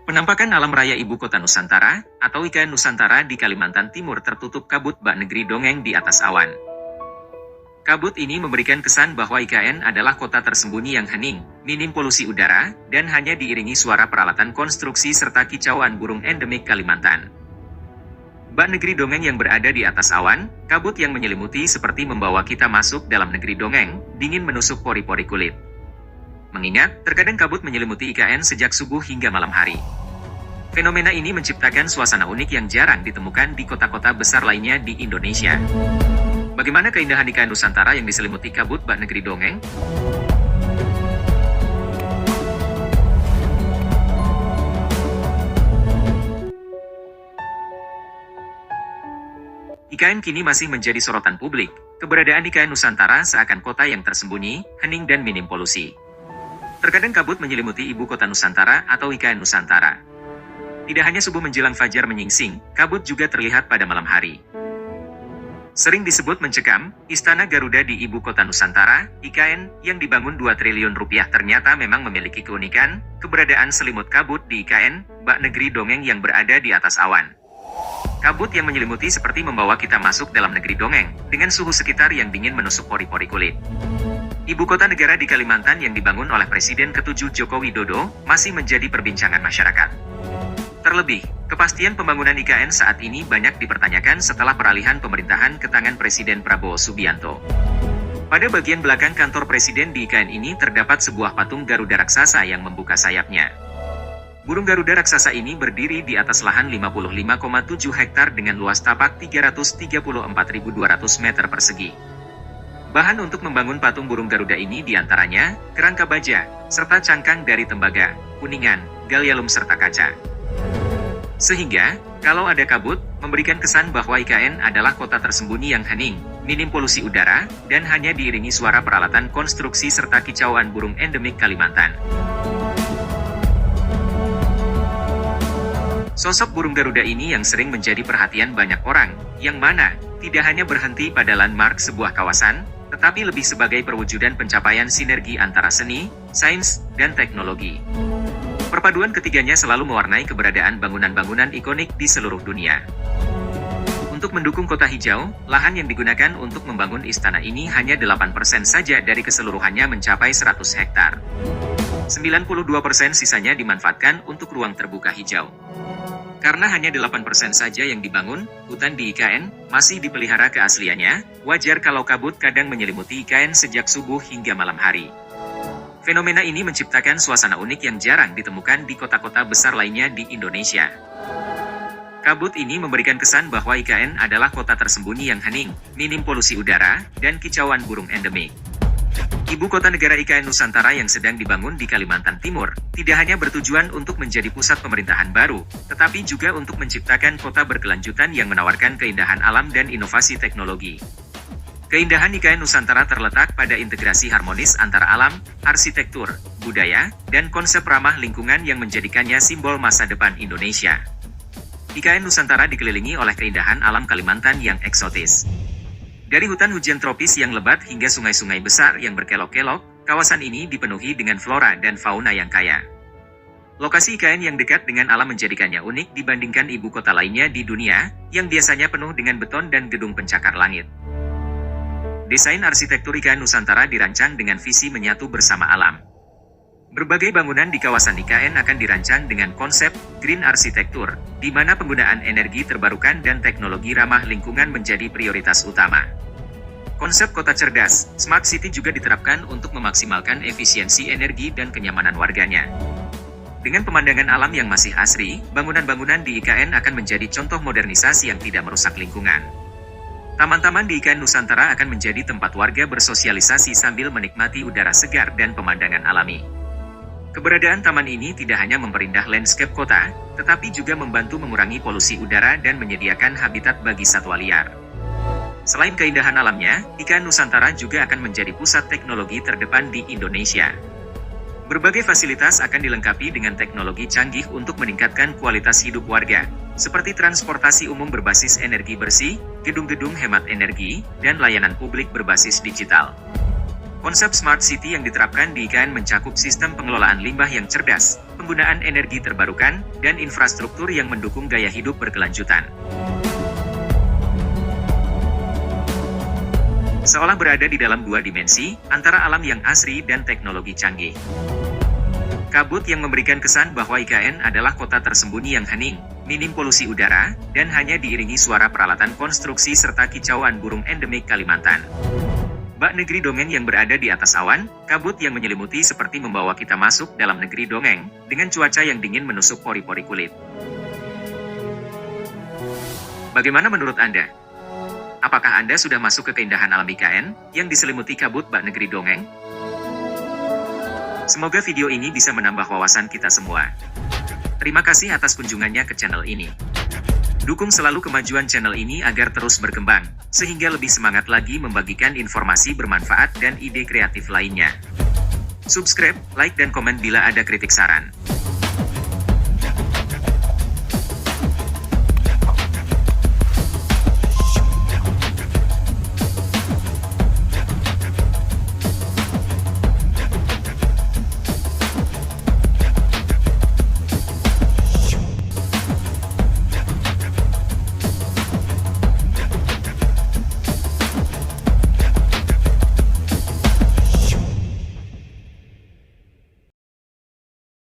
Penampakan alam raya Ibu Kota Nusantara, atau IKN Nusantara di Kalimantan Timur tertutup kabut bak negeri dongeng di atas awan. Kabut ini memberikan kesan bahwa IKN adalah kota tersembunyi yang hening, minim polusi udara, dan hanya diiringi suara peralatan konstruksi serta kicauan burung endemik Kalimantan. Bak negeri dongeng yang berada di atas awan, kabut yang menyelimuti seperti membawa kita masuk dalam negeri dongeng, dingin menusuk pori-pori kulit. Mengingat, terkadang kabut menyelimuti IKN sejak subuh hingga malam hari. Fenomena ini menciptakan suasana unik yang jarang ditemukan di kota-kota besar lainnya di Indonesia. Bagaimana keindahan IKN Nusantara yang diselimuti kabut bak negeri dongeng? IKN kini masih menjadi sorotan publik. Keberadaan IKN Nusantara seakan kota yang tersembunyi, hening dan minim polusi. Terkadang kabut menyelimuti Ibu Kota Nusantara atau IKN Nusantara. Tidak hanya subuh menjelang fajar menyingsing, kabut juga terlihat pada malam hari. Sering disebut mencekam, Istana Garuda di Ibu Kota Nusantara, IKN, yang dibangun 2 triliun rupiah ternyata memang memiliki keunikan, keberadaan selimut kabut di IKN, bak negeri dongeng yang berada di atas awan. Kabut yang menyelimuti seperti membawa kita masuk dalam negeri dongeng, dengan suhu sekitar yang dingin menusuk pori-pori kulit. Ibu kota negara di Kalimantan yang dibangun oleh Presiden ke-7 Joko Widodo, masih menjadi perbincangan masyarakat. Terlebih, kepastian pembangunan IKN saat ini banyak dipertanyakan setelah peralihan pemerintahan ke tangan Presiden Prabowo Subianto. Pada bagian belakang kantor Presiden di IKN ini terdapat sebuah patung Garuda raksasa yang membuka sayapnya. Burung Garuda raksasa ini berdiri di atas lahan 55,7 hektar dengan luas tapak 334.200 meter persegi. Bahan untuk membangun patung burung Garuda ini diantaranya kerangka baja, serta cangkang dari tembaga, kuningan, gallium serta kaca. Sehingga, kalau ada kabut, memberikan kesan bahwa IKN adalah kota tersembunyi yang hening, minim polusi udara, dan hanya diiringi suara peralatan konstruksi serta kicauan burung endemik Kalimantan. Sosok burung Garuda ini yang sering menjadi perhatian banyak orang, yang mana tidak hanya berhenti pada landmark sebuah kawasan, tetapi lebih sebagai perwujudan pencapaian sinergi antara seni, sains, dan teknologi. Perpaduan ketiganya selalu mewarnai keberadaan bangunan-bangunan ikonik di seluruh dunia. Untuk mendukung kota hijau, lahan yang digunakan untuk membangun istana ini hanya 8% saja dari keseluruhannya mencapai 100 hektar. 92% sisanya dimanfaatkan untuk ruang terbuka hijau. Karena hanya 8% saja yang dibangun, hutan di IKN masih dipelihara keasliannya, wajar kalau kabut kadang menyelimuti IKN sejak subuh hingga malam hari. Fenomena ini menciptakan suasana unik yang jarang ditemukan di kota-kota besar lainnya di Indonesia. Kabut ini memberikan kesan bahwa IKN adalah kota tersembunyi yang hening, minim polusi udara, dan kicauan burung endemik. Ibu kota negara IKN Nusantara yang sedang dibangun di Kalimantan Timur, tidak hanya bertujuan untuk menjadi pusat pemerintahan baru, tetapi juga untuk menciptakan kota berkelanjutan yang menawarkan keindahan alam dan inovasi teknologi. Keindahan IKN Nusantara terletak pada integrasi harmonis antara alam, arsitektur, budaya, dan konsep ramah lingkungan yang menjadikannya simbol masa depan Indonesia. IKN Nusantara dikelilingi oleh keindahan alam Kalimantan yang eksotis. Dari hutan hujan tropis yang lebat hingga sungai-sungai besar yang berkelok-kelok, kawasan ini dipenuhi dengan flora dan fauna yang kaya. Lokasi IKN yang dekat dengan alam menjadikannya unik dibandingkan ibu kota lainnya di dunia, yang biasanya penuh dengan beton dan gedung pencakar langit. Desain arsitektur IKN Nusantara dirancang dengan visi menyatu bersama alam. Berbagai bangunan di kawasan IKN akan dirancang dengan konsep green arsitektur, di mana penggunaan energi terbarukan dan teknologi ramah lingkungan menjadi prioritas utama. Konsep kota cerdas, smart city juga diterapkan untuk memaksimalkan efisiensi energi dan kenyamanan warganya. Dengan pemandangan alam yang masih asri, bangunan-bangunan di IKN akan menjadi contoh modernisasi yang tidak merusak lingkungan. Taman-taman di IKN Nusantara akan menjadi tempat warga bersosialisasi sambil menikmati udara segar dan pemandangan alami. Keberadaan taman ini tidak hanya memperindah landscape kota, tetapi juga membantu mengurangi polusi udara dan menyediakan habitat bagi satwa liar. Selain keindahan alamnya, IKN Nusantara juga akan menjadi pusat teknologi terdepan di Indonesia. Berbagai fasilitas akan dilengkapi dengan teknologi canggih untuk meningkatkan kualitas hidup warga, seperti transportasi umum berbasis energi bersih, gedung-gedung hemat energi, dan layanan publik berbasis digital. Konsep Smart City yang diterapkan di IKN mencakup sistem pengelolaan limbah yang cerdas, penggunaan energi terbarukan, dan infrastruktur yang mendukung gaya hidup berkelanjutan. Seolah berada di dalam dua dimensi, antara alam yang asri dan teknologi canggih. Kabut yang memberikan kesan bahwa IKN adalah kota tersembunyi yang hening, minim polusi udara, dan hanya diiringi suara peralatan konstruksi serta kicauan burung endemik Kalimantan. Bak negeri dongeng yang berada di atas awan, kabut yang menyelimuti seperti membawa kita masuk dalam negeri dongeng, dengan cuaca yang dingin menusuk pori-pori kulit. Bagaimana menurut Anda? Apakah Anda sudah masuk ke keindahan alam IKN, yang diselimuti kabut bak negeri dongeng? Semoga video ini bisa menambah wawasan kita semua. Terima kasih atas kunjungannya ke channel ini. Dukung selalu kemajuan channel ini agar terus berkembang, sehingga lebih semangat lagi membagikan informasi bermanfaat dan ide kreatif lainnya. Subscribe, like dan komen bila ada kritik saran.